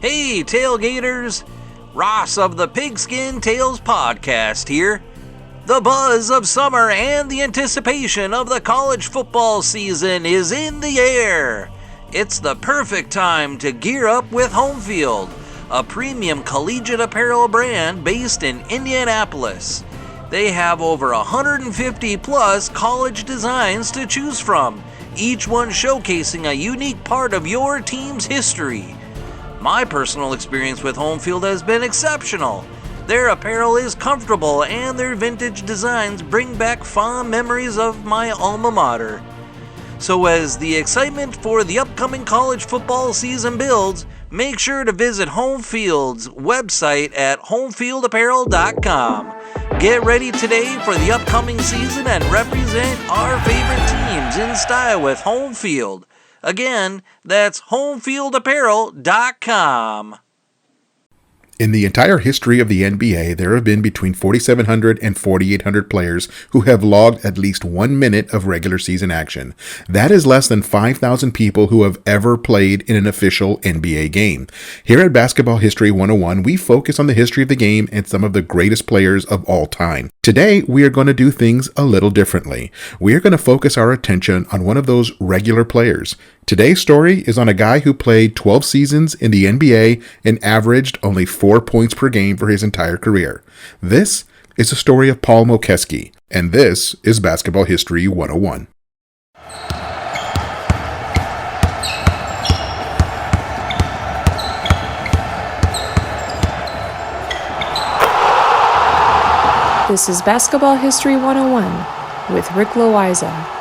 Hey, tailgaters! Ross of the Pigskin Tales podcast here. The buzz of summer and the anticipation of the college football season is in the air. It's the perfect time to gear up with Home Field, a premium collegiate apparel brand based in Indianapolis. They have over 150 plus college designs to choose from, each one showcasing a unique part of your team's history. My personal experience with Home Field has been exceptional. Their apparel is comfortable and their vintage designs bring back fond memories of my alma mater. So as the excitement for the upcoming college football season builds, make sure to visit Home Field's website at homefieldapparel.com. Get ready today for the upcoming season and represent our favorite teams in style with Home Field. Again, that's homefieldapparel.com. In the entire history of the NBA, there have been between 4,700 and 4,800 players who have logged at least 1 minute of regular season action. That is less than 5,000 people who have ever played in an official NBA game. Here at Basketball History 101, we focus on the history of the game and some of the greatest players of all time. Today, we are going to do things a little differently. We are going to focus our attention on one of those regular players. Today's story is on a guy who played 12 seasons in the NBA and averaged only 4 points per game for his entire career. This is the story of Paul Mokeski, and this is Basketball History 101. This is Basketball History 101 with Rick Loayza.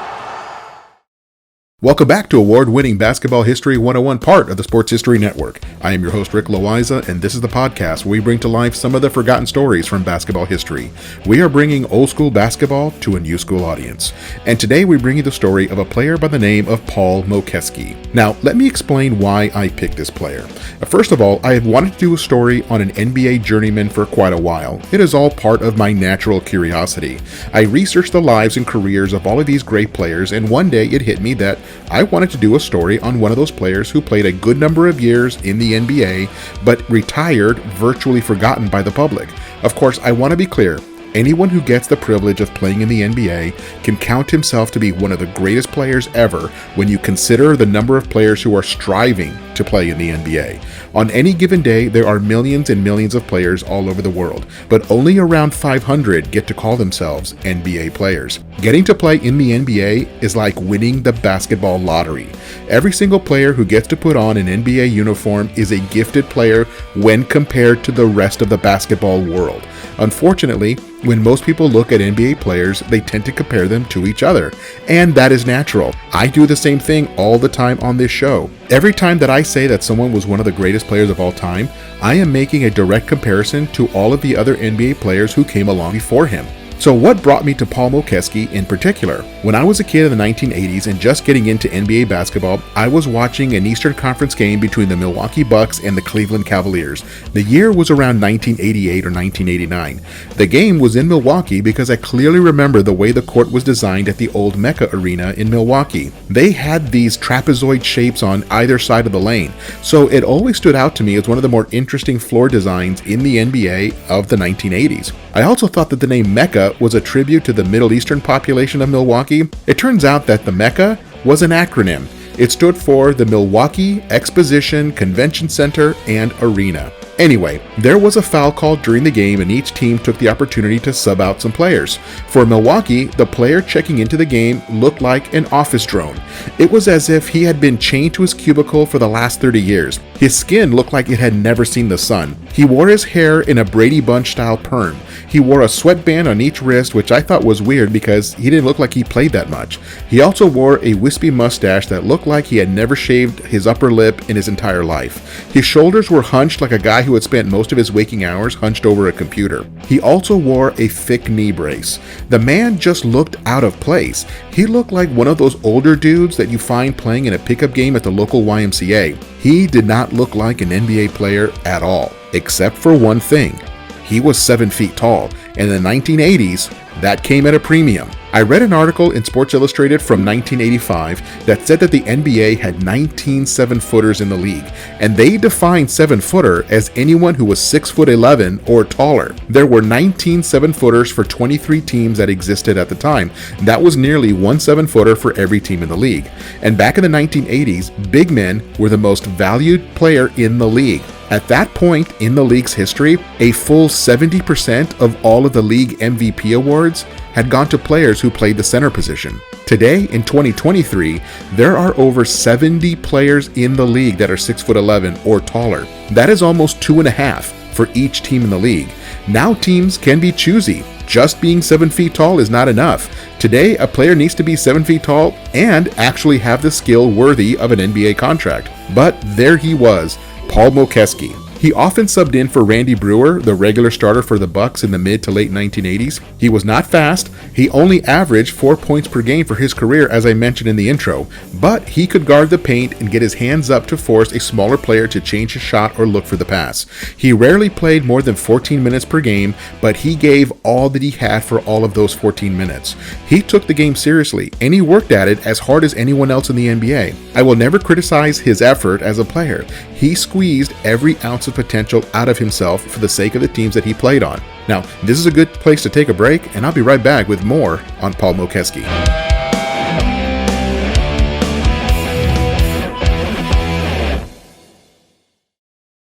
Welcome back to award-winning Basketball History 101, part of the Sports History Network. I am your host, Rick Loayza, and this is the podcast where we bring to life some of the forgotten stories from basketball history. We are bringing old school basketball to a new school audience. And today we bring you the story of a player by the name of Paul Mokeski. Now, let me explain why I picked this player. First of all, I have wanted to do a story on an NBA journeyman for quite a while. It is all part of my natural curiosity. I researched the lives and careers of all of these great players, and one day it hit me that I wanted to do a story on one of those players who played a good number of years in the NBA, but retired virtually forgotten by the public. Of course, I want to be clear. Anyone who gets the privilege of playing in the NBA can count himself to be one of the greatest players ever when you consider the number of players who are striving to play in the NBA. On any given day, there are millions and millions of players all over the world, but only around 500 get to call themselves NBA players. Getting to play in the NBA is like winning the basketball lottery. Every single player who gets to put on an NBA uniform is a gifted player when compared to the rest of the basketball world. Unfortunately, when most people look at NBA players, they tend to compare them to each other, and that is natural. I do the same thing all the time on this show. Every time that I say that someone was one of the greatest players of all time, I am making a direct comparison to all of the other NBA players who came along before him. So what brought me to Paul Mokeski in particular? When I was a kid in the 1980s and just getting into NBA basketball, I was watching an Eastern Conference game between the Milwaukee Bucks and the Cleveland Cavaliers. The year was around 1988 or 1989. The game was in Milwaukee because I clearly remember the way the court was designed at the old Mecca Arena in Milwaukee. They had these trapezoid shapes on either side of the lane, so it always stood out to me as one of the more interesting floor designs in the NBA of the 1980s. I also thought that the name Mecca was a tribute to the Middle Eastern population of Milwaukee. It turns out that the Mecca was an acronym. It stood for the Milwaukee Exposition Convention Center and Arena. Anyway, there was a foul called during the game and each team took the opportunity to sub out some players. For Milwaukee, the player checking into the game looked like an office drone. It was as if he had been chained to his cubicle for the last 30 years. His skin looked like it had never seen the sun. He wore his hair in a Brady Bunch style perm. He wore a sweatband on each wrist, which I thought was weird because he didn't look like he played that much. He also wore a wispy mustache that looked like he had never shaved his upper lip in his entire life. His shoulders were hunched like a guy who had spent most of his waking hours hunched over a computer. He also wore a thick knee brace. The man just looked out of place. He looked like one of those older dudes that you find playing in a pickup game at the local YMCA. He did not look like an NBA player at all, except for one thing. He was 7 feet tall, and in the 1980s, that came at a premium. I read an article in Sports Illustrated from 1985 that said that the NBA had 19 7-footers in the league, and they defined 7-footer as anyone who was 6'11" or taller. There were 19 7-footers for 23 teams that existed at the time. That was nearly one 7-footer for every team in the league. And back in the 1980s, big men were the most valued player in the league. At that point in the league's history, a full 70% of all of the league MVP awards had gone to players who played the center position. Today, in 2023, there are over 70 players in the league that are 6'11" or taller. That is almost 2.5 for each team in the league. Now teams can be choosy. Just being 7 feet tall is not enough. Today, a player needs to be 7 feet tall and actually have the skill worthy of an NBA contract. But there he was, Paul Mokeski. He often subbed in for Randy Brewer, the regular starter for the Bucks in the mid to late 1980s. He was not fast. He only averaged 4 points per game for his career, as I mentioned in the intro, but he could guard the paint and get his hands up to force a smaller player to change his shot or look for the pass. He rarely played more than 14 minutes per game, but he gave all that he had for all of those 14 minutes. He took the game seriously, and he worked at it as hard as anyone else in the NBA. I will never criticize his effort as a player. He squeezed every ounce of potential out of himself for the sake of the teams that he played on. Now, this is a good place to take a break, and I'll be right back with more on Paul Mokeski.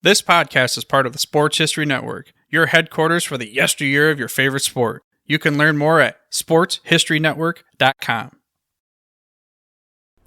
This podcast is part of the Sports History Network, your headquarters for the yesteryear of your favorite sport. You can learn more at sportshistorynetwork.com.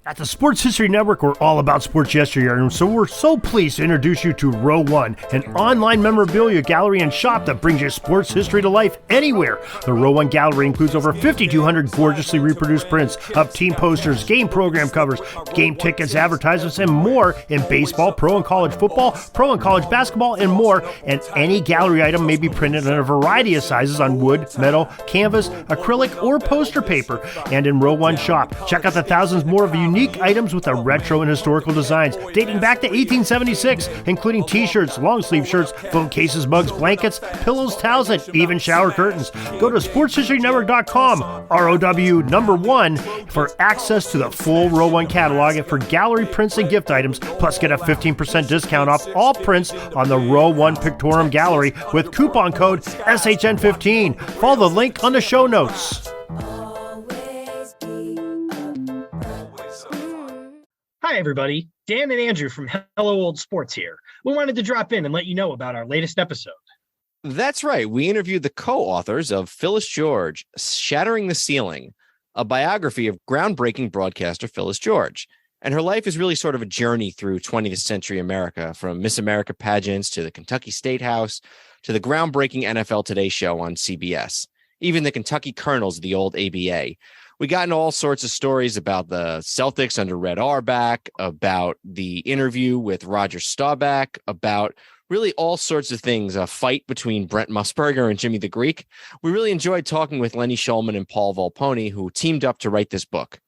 At the Sports History Network, we're all about sports yesteryear, and so we're so pleased to introduce you to Row One, an online memorabilia gallery and shop that brings your sports history to life anywhere. The Row One gallery includes over 5,200 gorgeously reproduced prints of team posters, game program covers, game tickets, advertisements, and more in baseball, pro and college football, pro and college basketball, and more. And any gallery item may be printed in a variety of sizes on wood, metal, canvas, acrylic, or poster paper. And in Row One shop, check out the thousands more of unique items with the retro and historical designs dating back to 1876, including t-shirts, long sleeve shirts, phone cases, mugs, blankets, pillows, towels, and even shower curtains. Go to sportshistorynetwork.com, ROW1, for access to the full Row One catalog and for gallery prints and gift items, plus get a 15% discount off all prints on the Row One Pictorum Gallery with coupon code SHN15. Follow the link on the show notes. Hi, everybody. Dan and Andrew from Hello Old Sports here. We wanted to drop in and let you know about our latest episode. That's right. We interviewed the co-authors of Phyllis George, Shattering the Ceiling, a biography of groundbreaking broadcaster Phyllis George. And her life is really sort of a journey through 20th century America, from Miss America pageants to the Kentucky State House to the groundbreaking NFL Today show on CBS, even the Kentucky Colonels of the old ABA. We got into all sorts of stories about the Celtics under Red Auerbach, about the interview with Roger Staubach, about really all sorts of things, a fight between Brent Musburger and Jimmy the Greek. We really enjoyed talking with Lenny Shulman and Paul Volpone, who teamed up to write this book.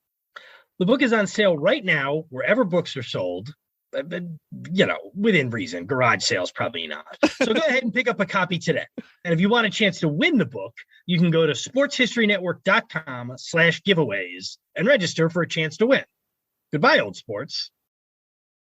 The book is on sale right now, wherever books are sold. Within reason. Garage sales, probably not. So go ahead and pick up a copy today. And if you want a chance to win the book, you can go to sportshistorynetwork.com/giveaways and register for a chance to win. Goodbye, old sports.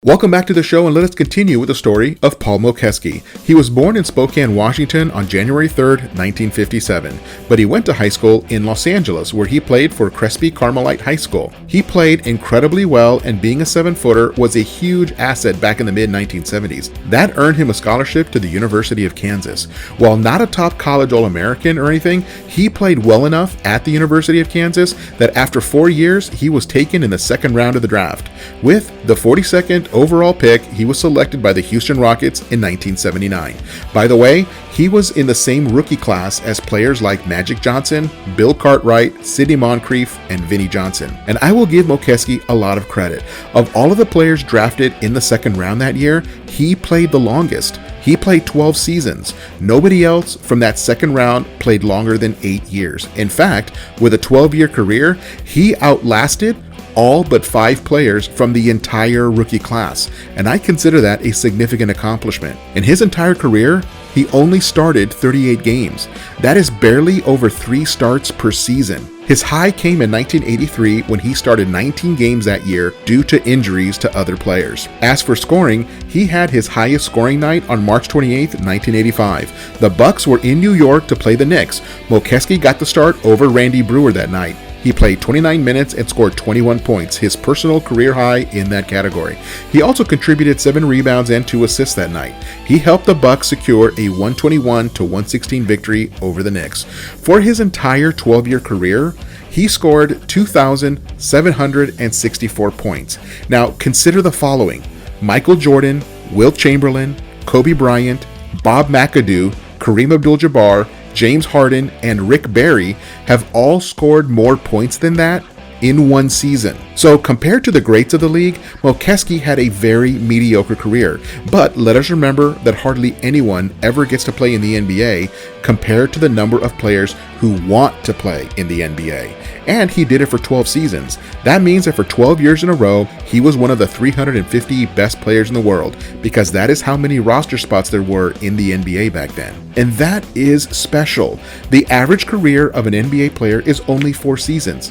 Welcome back to the show, and let us continue with the story of Paul Mokeski. He was born in Spokane, Washington on January 3rd, 1957, but he went to high school in Los Angeles, where he played for Crespi Carmelite High School. He played incredibly well, and being a 7-footer was a huge asset back in the mid-1970s. That earned him a scholarship to the University of Kansas. While not a top college All-American or anything, he played well enough at the University of Kansas that after 4 years, he was taken in the second round of the draft. With the 42nd overall pick, he was selected by the Houston Rockets in 1979. By the way, he was in the same rookie class as players like Magic Johnson, Bill Cartwright, Sidney Moncrief, and Vinnie Johnson. And I will give Mokeski a lot of credit. Of all of the players drafted in the second round that year, he played the longest. He played 12 seasons. Nobody else from that second round played longer than 8 years. In fact, with a 12-year career, he outlasted all but 5 players from the entire rookie class, and I consider that a significant accomplishment. In his entire career, he only started 38 games. That is barely over 3 starts per season. His high came in 1983 when he started 19 games that year due to injuries to other players. As for scoring, he had his highest scoring night on March 28, 1985. The Bucks were in New York to play the Knicks. Mokeski got the start over Randy Brewer that night. He played 29 minutes and scored 21 points, his personal career high in that category. He also contributed 7 rebounds and 2 assists that night. He helped the Bucks secure a 121-116 victory over the Knicks. For his entire 12-year career, he scored 2,764 points. Now, consider the following: Michael Jordan, Wilt Chamberlain, Kobe Bryant, Bob McAdoo, Kareem Abdul-Jabbar, James Harden, and Rick Barry have all scored more points than that in one season. So compared to the greats of the league, Mokeski had a very mediocre career. But let us remember that hardly anyone ever gets to play in the NBA compared to the number of players who want to play in the NBA. And he did it for 12 seasons. That means that for 12 years in a row, he was one of the 350 best players in the world, because that is how many roster spots there were in the NBA back then. And that is special. The average career of an NBA player is only 4 seasons.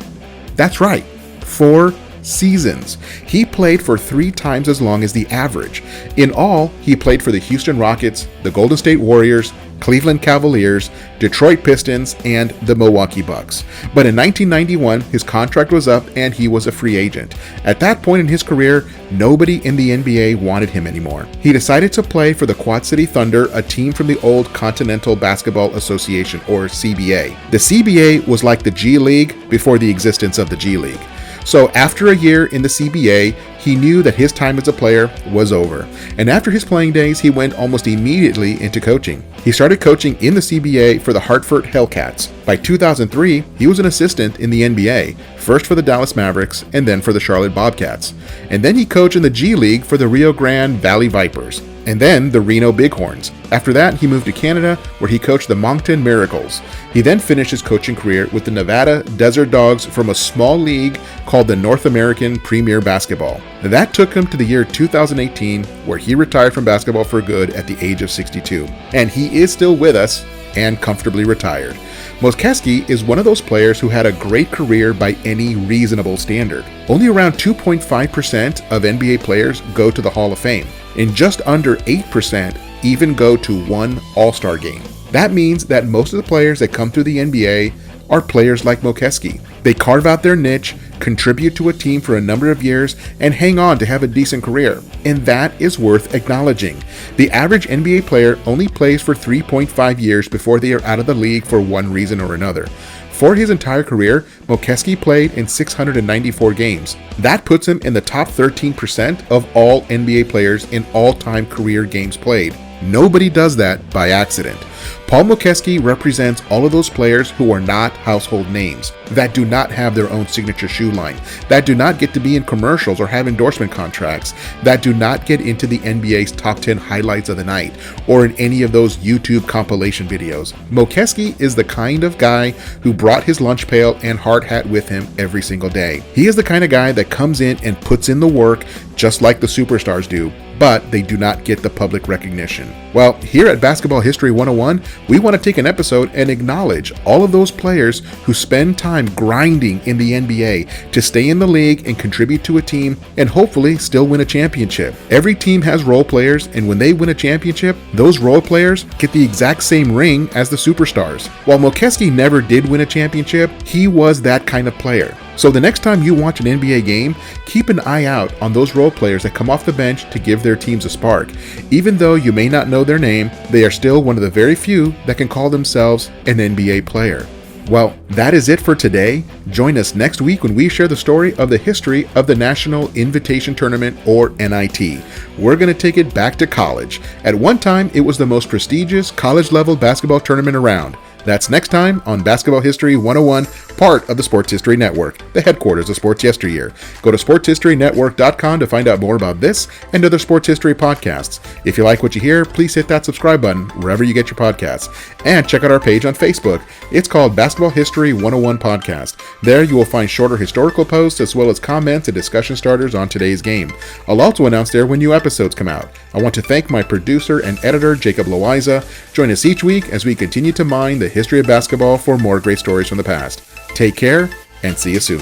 That's right, 4 seasons. He played for 3 times as long as the average. In all, he played for the Houston Rockets, the Golden State Warriors, Cleveland Cavaliers, Detroit Pistons, and the Milwaukee Bucks. But in 1991, his contract was up and he was a free agent. At that point in his career, nobody in the NBA wanted him anymore. He decided to play for the Quad City Thunder, a team from the old Continental Basketball Association, or CBA. The CBA was like the G League before the existence of the G League. So after a year in the CBA, he knew that his time as a player was over. And after his playing days, he went almost immediately into coaching. He started coaching in the CBA for the Hartford Hellcats. By 2003, he was an assistant in the NBA, first for the Dallas Mavericks and then for the Charlotte Bobcats. And then he coached in the G League for the Rio Grande Valley Vipers, and then the Reno Bighorns. After that, he moved to Canada, where he coached the Moncton Miracles. He then finished his coaching career with the Nevada Desert Dogs from a small league called the North American Premier Basketball. That took him to the year 2018, where he retired from basketball for good at the age of 62. And he is still with us and comfortably retired. Mokeski is one of those players who had a great career by any reasonable standard. Only around 2.5% of NBA players go to the Hall of Fame, and just under 8% even go to one All-Star game. That means that most of the players that come through the NBA are players like Mokeski. They carve out their niche, contribute to a team for a number of years, and hang on to have a decent career. And that is worth acknowledging. The average NBA player only plays for 3.5 years before they are out of the league for one reason or another. For his entire career, Mokeski played in 694 games. That puts him in the top 13% of all NBA players in all-time career games played. Nobody does that by accident. Paul Mokeski represents all of those players who are not household names, that do not have their own signature shoe line, that do not get to be in commercials or have endorsement contracts, that do not get into the NBA's top 10 highlights of the night, or in any of those YouTube compilation videos. Mokeski is the kind of guy who brought his lunch pail and hard hat with him every single day. He is the kind of guy that comes in and puts in the work just like the superstars do, but they do not get the public recognition. Well, here at Basketball History 101, we want to take an episode and acknowledge all of those players who spend time grinding in the NBA to stay in the league and contribute to a team and hopefully still win a championship. Every team has role players, and when they win a championship, those role players get the exact same ring as the superstars. While Mokeski never did win a championship, he was that kind of player. So the next time you watch an NBA game, keep an eye out on those role players that come off the bench to give their teams a spark. Even though you may not know their name, they are still one of the very few that can call themselves an NBA player. Well, that is it for today. Join us next week when we share the story of the history of the National Invitation Tournament, or NIT. We're going to take it back to college. At one time, it was the most prestigious college-level basketball tournament around. That's next time on Basketball History 101, part of the Sports History Network, the headquarters of Sports Yesteryear. Go to sportshistorynetwork.com to find out more about this and other sports history podcasts. If you like what you hear, please hit that subscribe button wherever you get your podcasts. And check out our page on Facebook. It's called Basketball History 101 Podcast. There you will find shorter historical posts as well as comments and discussion starters on today's game. I'll also announce there when new episodes come out. I want to thank my producer and editor, Jacob Loayza. Join us each week as we continue to mine the history of basketball for more great stories from the past. Take care, and see you soon.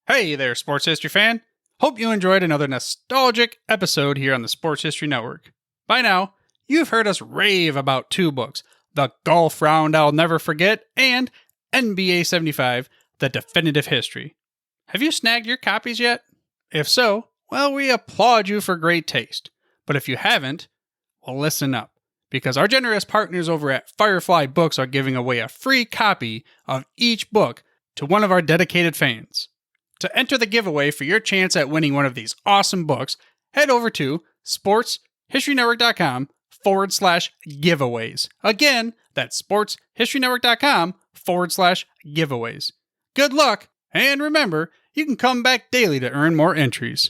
Hey there, sports history fan. Hope you enjoyed another nostalgic episode here on the Sports History Network. By now, you've heard us rave about two books, The Golf Round I'll Never Forget and NBA 75, The Definitive History. Have you snagged your copies yet? If so, well, we applaud you for great taste. But if you haven't, well, listen up, because our generous partners over at Firefly Books are giving away a free copy of each book to one of our dedicated fans. To enter the giveaway for your chance at winning one of these awesome books, head over to sportshistorynetwork.com/giveaways. Again, that's sportshistorynetwork.com/giveaways. Good luck, and remember, you can come back daily to earn more entries.